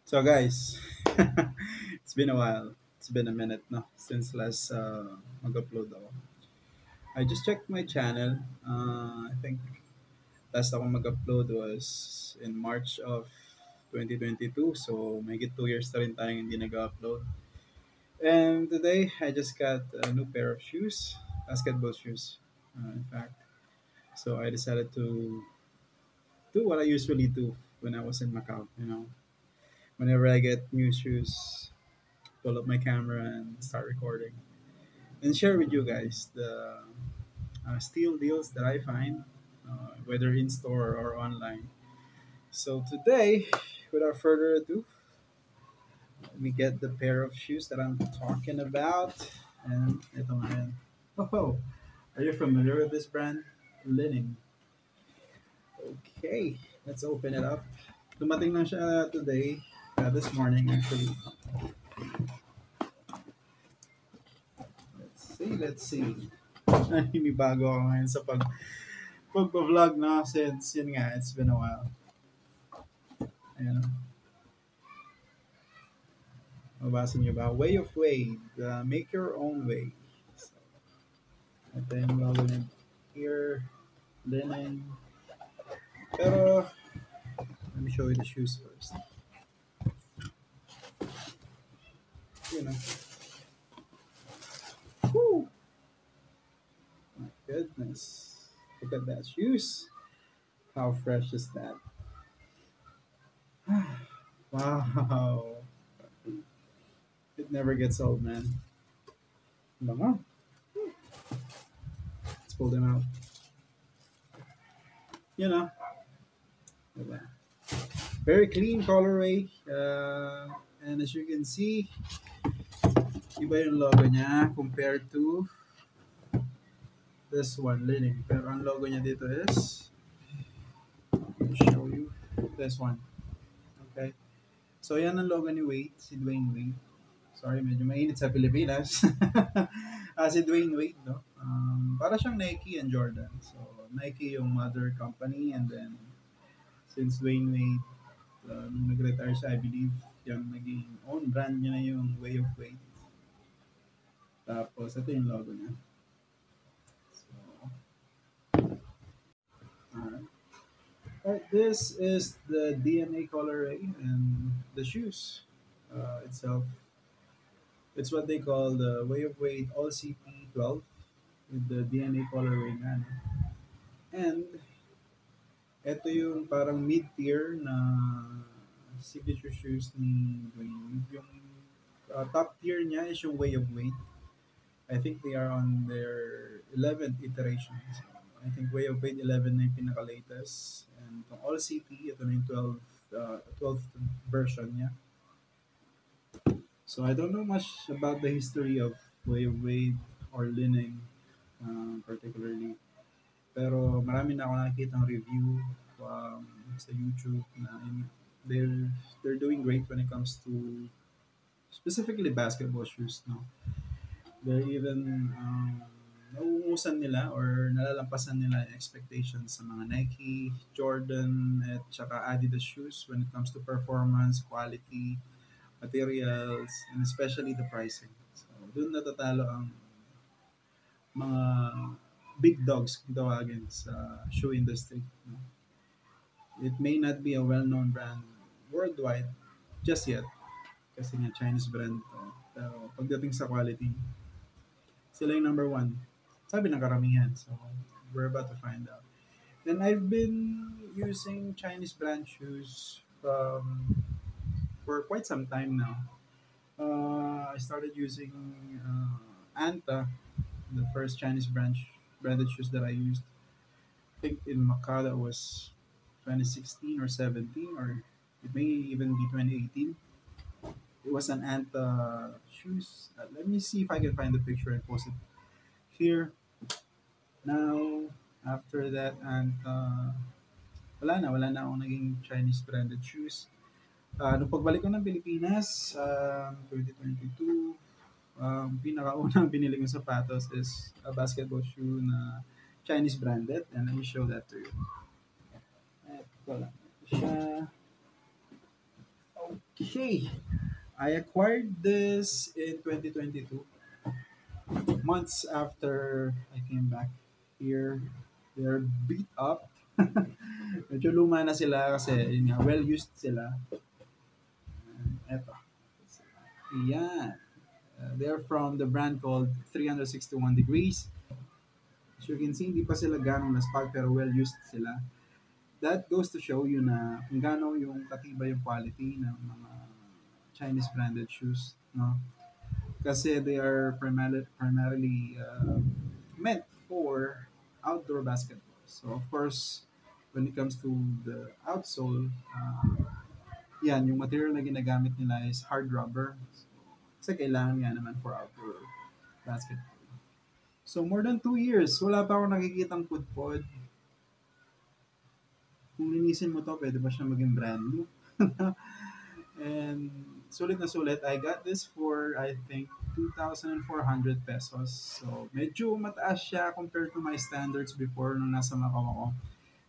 So guys, it's been a while. It's been a minute no since last mag-upload ako. I just checked my channel. I think last ako mag-upload was in March of 2022. So may 2 years na rin tayong hindi nag-upload. And today I just got a new pair of shoes, basketball shoes, in fact. So I decided to do what I usually do when I was in Macau. Whenever I get new shoes, pull up my camera and start recording and share with you guys the steal deals that I find, whether in store or online. So today, without further ado, we get the pair of shoes that I'm talking about. And ito nga yan. Oh, are you familiar with this brand? Lining. Okay, let's open it up. Dumating lang siya today, this morning actually. Let's see. Hindi bago ako ngayon sa pagpa-vlog na since yun nga, it's been a while. Ayan. Mabasa niyo ba? Way of Wade. Make your own way. So, ito yung logo niya here. Linen. Pero, let me show you the shoes first. You know. Whew. My goodness. Look at that shoes. How fresh is that? Wow. It never gets old, man. Bango. Let's pull them out. You know. Diba? Very clean colorway. And as you can see, iba yung logo niya compared to this one, Lining. Pero ang logo niya dito is, let me show you, this one. Okay? So, yan ang logo ni Wade, si Dwayne Wade. Sorry, medyo mainit sa Pilipinas. Si Dwayne Wade, no? Para siyang Nike and Jordan. So, Nike yung mother company and then since Dwayne Wade, nung nag-retire siya, I believe, yung naging own brand niya na yung Way of Wade. Tapos, ito yung logo niya. So, alright. Alright, this is the DNA colorway and the shoes itself. It's what they call the Way of Wade All CP12 with the DNA colorway nga. No? And ito yung parang mid-tier na signature shoes ni Dwayne. Yung top tier niya is yung Way of Wade. I think they are on their 11th iteration. So, I think Way of Wade 11 na yung pinaka-latest. And itong All CP, ito na yung 12th version niya. So I don't know much about the history of Way of Wade or Lining particularly. Pero marami na ako nakikita ng review sa YouTube na they're doing great when it comes to specifically basketball shoes. No? They're even nauungusan nila or nalalampasan nila yung expectations sa mga Nike, Jordan, at saka Adidas shoes when it comes to performance, quality, materials, and especially the pricing. So, doon natatalo ang mga big dogs kung tawagin sa shoe industry. No? It may not be a well-known brand worldwide just yet kasi nga Chinese brand to. Pero pagdating sa quality, sila yung number one. Sabi ng karamihan. So, we're about to find out. And I've been using Chinese brand shoes for quite some time now. I started using Anta, the first Chinese branded shoes that I used. I think in Macau that was 2016 or 17, or it may even be 2018. It was an Anta shoes. Let me see if I can find the picture and post it here. Now, after that, Anta, wala na akong naging Chinese branded shoes. Nung pagbalik ko ng Pilipinas, 2022, pinakaunang binili kong sapatos is a basketball shoe na Chinese branded. And let me show that to you. Ito lang. Ito siya. Okay, I acquired this in 2022, months after I came back here. They're beat up. Medyo luma na sila kasi yun nga, well used sila. Eto. Yan. They're from the brand called 361 Degrees. As you can see, hindi pa sila ganong naspag pero well used sila. That goes to show you na kung gaano yung katiba yung quality ng mga Chinese branded shoes. No? Kasi they are primarily meant for outdoor basketball. So of course, when it comes to the outsole, yan, yung material na ginagamit nila is hard rubber. So, kasi kailangan nga naman for outdoor basketball. So more than 2 years, wala pa ako nakikitang pudpod. Kung linisin mo to, pwede pa siya maging brand new. And sulit na sulit, I got this for I think 2,400 pesos. So medyo mataas siya compared to my standards before nung nasa Macau ako.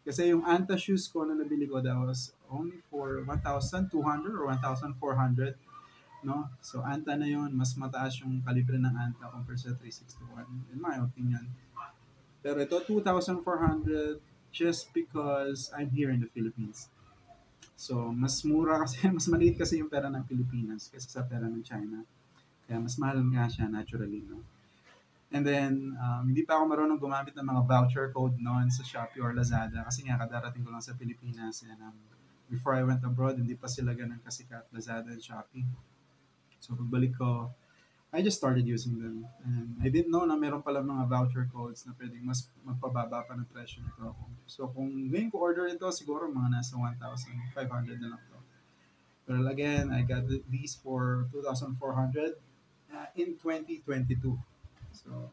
Kasi yung Anta shoes ko na nabili ko, that was only for 1,200 or 1,400. No? So Anta na yon, mas mataas yung kalibre ng Anta compared sa 361 in my opinion. Pero ito 2,400 just because I'm here in the Philippines. So mas mura kasi, mas maliit kasi yung pera ng Pilipinas kaysa sa pera ng China. Kaya mas mahal nga siya naturally, no? And then, hindi pa ako marunong gumamit ng mga voucher code noon sa Shopee or Lazada kasi nga kadarating ko lang sa Pilipinas. And before I went abroad, hindi pa sila ganun kasikat, Lazada and Shopee. So pagbalik ko, I just started using them. And I didn't know na meron pala mga voucher codes na pwedeng mas magpababa pa ng presyo nito. So kung ngayon ko order ito, siguro mga nasa 1,500 na lang to. But again, I got these for 2,400 in 2022. So,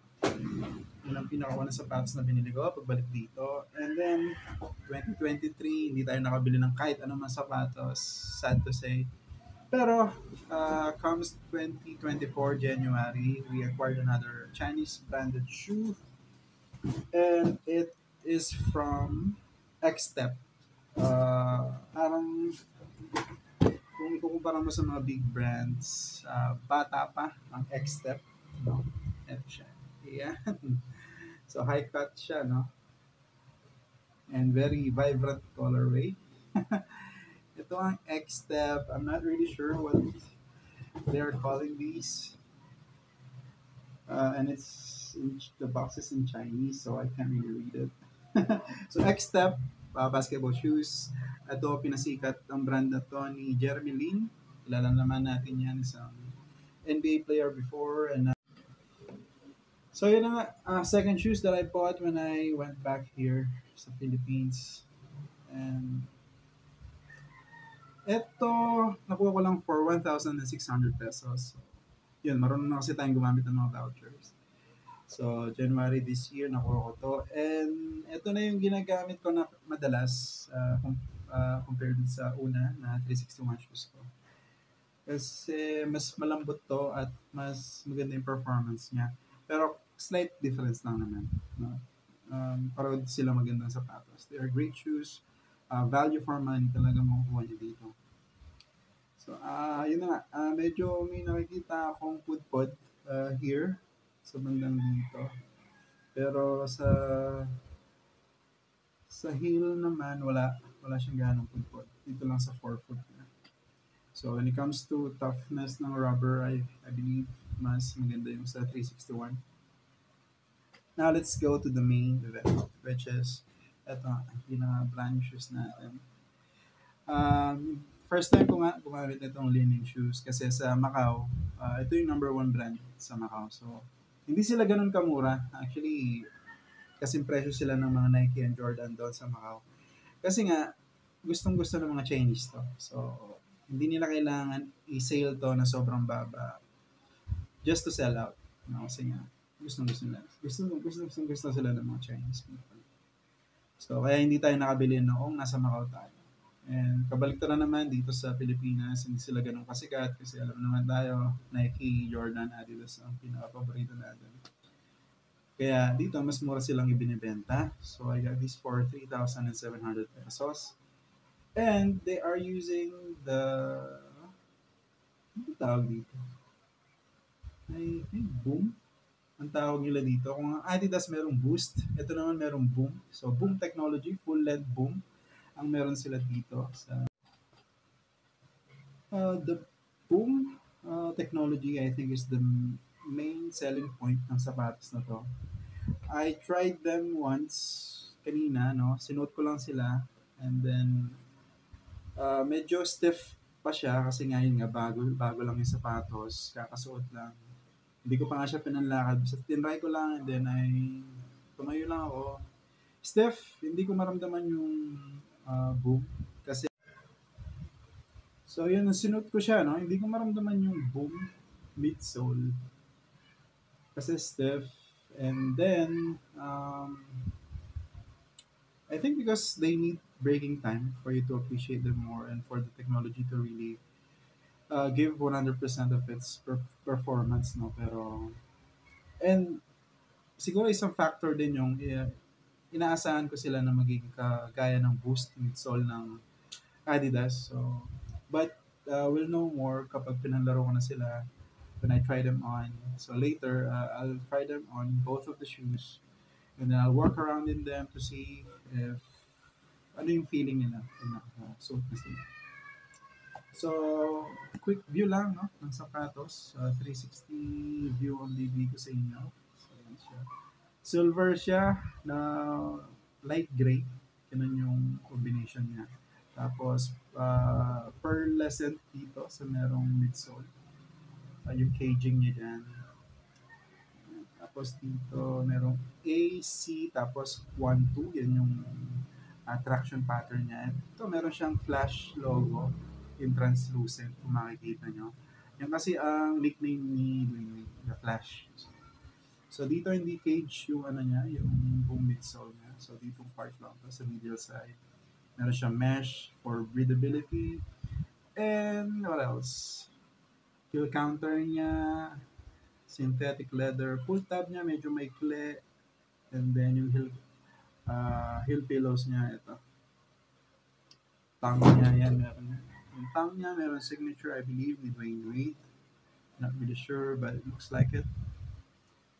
yun ang pinakauna sapatos na binili ko pagbalik dito. And then, 2023, hindi tayo nakabili ng kahit anong sapatos, sad to say. Pero, comes 2024 January, we acquired another Chinese branded shoe. And it is from X-Step. Parang kung ikukumpara mo sa mga big brands, bata pa ang X-Step. No? Ito siya. Ayan. So high cut siya, no? And very vibrant colorway. Ito ang X-Step. I'm not really sure what they're calling these. And the box is in Chinese, so I can't really read it. So X-Step, basketball shoes. Ito, pinasikat ang brand na to ni Jeremy Lin. Kilala naman natin yan, isang NBA player before. And so yun ang second shoes that I bought when I went back here sa Philippines. And ito, nakuha ko lang for 1,600 pesos. So, yun, marunong na kasi tayong gumamit ng mga vouchers. So, January this year, nakuha ko to. And ito na yung ginagamit ko na madalas compared sa una na 361 shoes ko. Kasi mas malambot to at mas maganda yung performance niya. Pero slight difference lang naman. No? Parang sila magandang sapatos. They are great shoes. Value for money talaga makukuha niyo dito. So, yun na nga. Medyo may nakikita akong pudpod here sa bandang dito. Pero sa heel naman, wala siyang ganong pudpod. Dito lang sa forefoot niya. So, when it comes to toughness ng rubber, I believe mas maganda yung sa 361. Now, let's go to the main event, which is ito, yung brand new shoes natin. First time ko nga gumamit nitong Li-Ning shoes kasi sa Macau, ito yung number one brand sa Macau. So, hindi sila ganun kamura. Actually, kasing presyo sila ng mga Nike and Jordan doon sa Macau. Kasi nga, gustong-gusto ng mga Chinese to. So, hindi nila kailangan i-sale to na sobrang baba just to sell out. No? Kasi nga, gustong-gusto nila. Gusto sila ng mga Chinese people. So, kaya hindi tayo nakabili noong nasa Macau tayo. And kabaliktaran naman dito sa Pilipinas, hindi sila ganun kasikat kasi alam naman tayo, Nike, Jordan, Adidas ang pinaka-paborito natin. Kaya dito, mas mura silang ibinibenta. So, I got these for 3,700 pesos. And they are using the Ano tawag dito? I think Boom ang tawag nila dito. Kung ang Adidas merong Boost, ito naman merong Boom. So Boom Technology, full LED Boom ang meron sila dito sa the Boom technology. I think is the main selling point ng sapatos na to. I tried them once kanina, no? Sinuot ko lang sila and then medyo stiff pa siya kasi nga yun nga bago bago lang yung sapatos, kakasuot lang. Hindi ko pa nga siya pinanlakad. Basta tinry ko lang and then tumayo lang ako. Stiff, hindi ko maramdaman yung boom. Kasi, so yun, sinuot ko siya, no? Hindi ko maramdaman yung boom midsole. Kasi stiff. And then, I think because they need breaking time for you to appreciate them more and for the technology to really give 100% of its performance, no? Pero, and siguro isang factor din yung inaasahan ko sila na magiging kagaya ng boost midsole ng Adidas. So, but we'll know more kapag pinanlaro ko na sila when I try them on. So later, I'll try them on both of the shoes and then I'll work around in them to see if ano yung feeling nila kung nakasuot na sila. So, quick view lang no, ng sapatos. 360 view ang BB ko sa inyo. So, yan siya. Silver siya na light gray. Ganun yung combination niya. Tapos, pearlescent dito sa merong midsole. Yung caging niya dyan. Tapos dito, merong A, C, tapos 1, 2. Yan yung traction pattern niya. Ito, meron siyang flash logo. Yung translucent, kung makikita nyo. Yan kasi ang nickname ni Dwayne Wade, The Flash. So dito hindi cage yung ano niya, yung boom midsole niya. So dito part lang to sa medial side. Meron siyang mesh for breathability. And what else? Heel counter niya, synthetic leather. Pull tab niya medyo maikli. And then yung heel pillows niya, ito. Tongue niya, yan meron. Yung tongue niya, meron signature, I believe, ni Dwayne Wade. Not really sure, but it looks like it.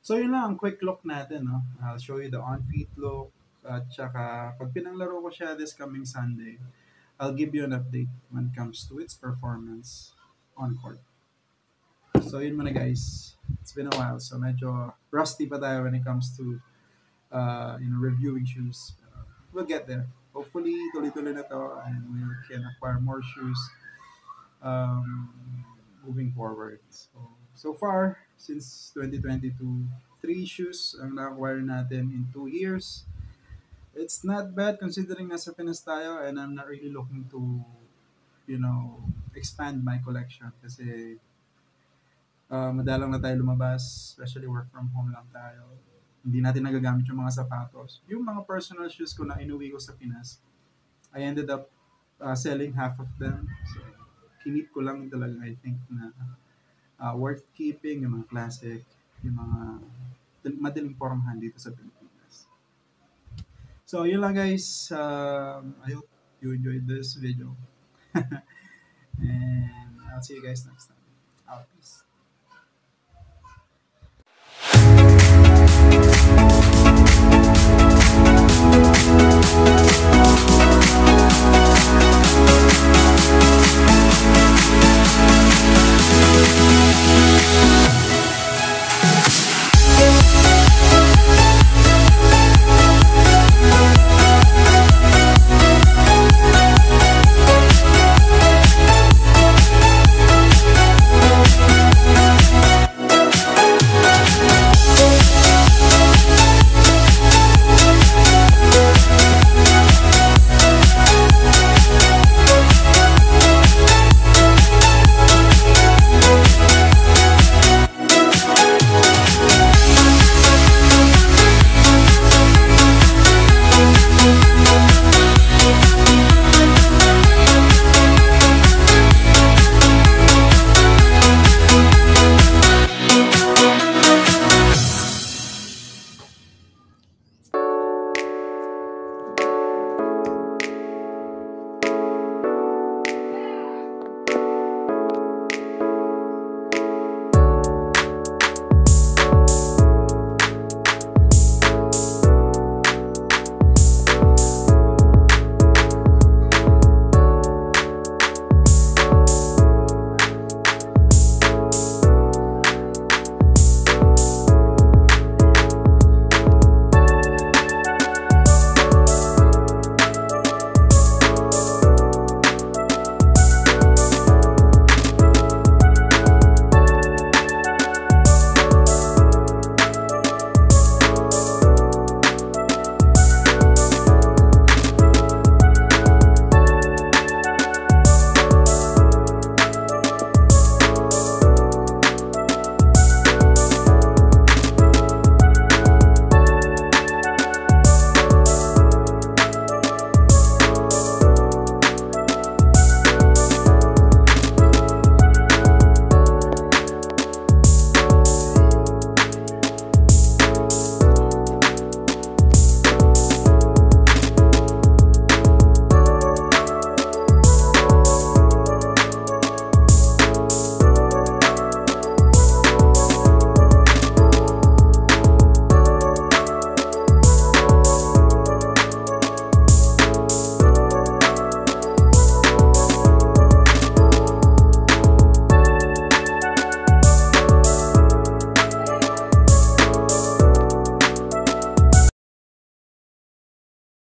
So yun lang ang quick look natin, no? I'll show you the on-feet look at saka pag pinanglaro ko siya this coming Sunday, I'll give you an update when it comes to its performance on court. So yun muna guys. It's been a while, so medyo rusty pa tayo when it comes to reviewing shoes. We'll get there. Hopefully, tuloy-tuloy na to and we can acquire more shoes um, moving forward. So far, since 2022, 3 shoes ang na-acquire natin in 2 years. It's not bad considering nasa Pinas tayo and I'm not really looking to, expand my collection kasi madalang na tayo lumabas, especially work from home lang tayo. Hindi natin nagagamit yung mga sapatos. Yung mga personal shoes ko na inuwi ko sa Pinas, I ended up selling half of them. So, kinip ko lang talaga, I think, na worth keeping, yung mga classic, yung mga madaling pormahan dito sa Pilipinas. So, yun lang guys. I hope you enjoyed this video. And I'll see you guys next time. Out. Peace.